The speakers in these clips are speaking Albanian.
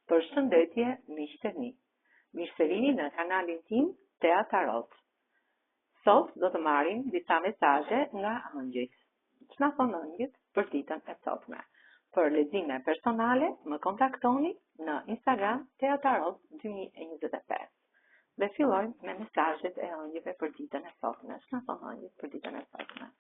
Përshëndetje miqtë e mi. Mirësevini në kanalin tim Teatarot. Sot do të marrim disa mesazhe nga ëngjëjt. Ç'na thonë ëngjëjt për ditën e sotme? Për lexime personale, më kontaktoni në Instagram Teatarot 2025. Dhe fillojmë me mesazhet e ëngjëjve për ditën e sotme. Ç'na thonë ëngjëjt për ditën e sotme?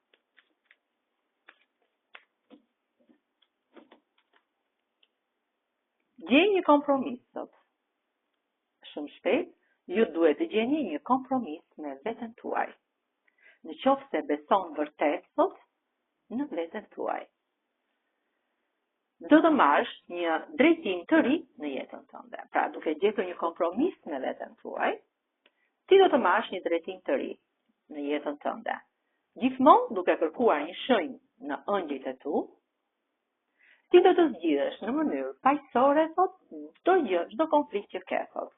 Gjeni një kompromis sot. Shumë shpejt, ju duhet të gjeni një kompromis me veten tuaj. Në qoftë se beson vërtet sot në veten tuaj. Do të marrësh një drejtim të ri në jetën tënde. Pra, duke gjetur një kompromis me veten tuaj, ti do të marrësh një drejtim të ri në jetën tënde. Gjithmonë duke kërkuar një shenjë në ëngjëjt e tu, ti do të zgjidhesh në mënyrë paqësore sot çdo konflikt që ke sot.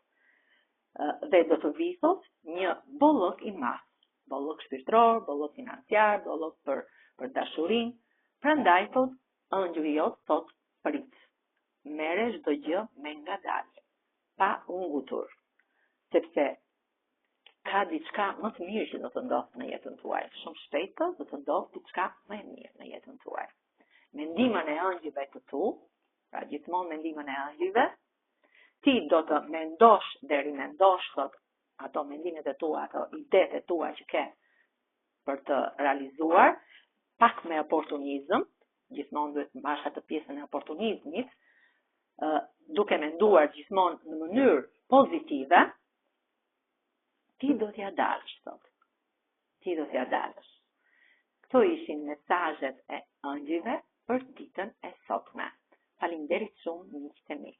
Dhe do të vi sot një bollok i madh, bollok shpirtëror, bollok financiar, bollok për dashurinë. Prandaj sot ëngjëlli jot sot prit. Merre çdo gjë me ngadalë, pa u ngutur, sepse ka diçka më të mirë që do të ndodhë në jetën tuaj. Shumë shpejt do të ndodhë diçka më e mirë në jetën tuaj. Mendimën e ëngjëjve të tu, pra gjithmonë mendimën e ëngjëjve, ti do të mendosh dhe rimendosh sot ato mendimet e tua, ato idetë e tua që ke për të realizuar, pak me oportunizëm, gjithmonë duhet të marrësh atë pjesën e oportunizmit, duke menduar gjithmonë në mënyrë pozitive, ti do t'ja dalësh sot. Ti do t'ja dalësh. Këto ishin mesazhet e ëngjëjve për ditën e sotme. Faleminderit shumë miqtë e mi.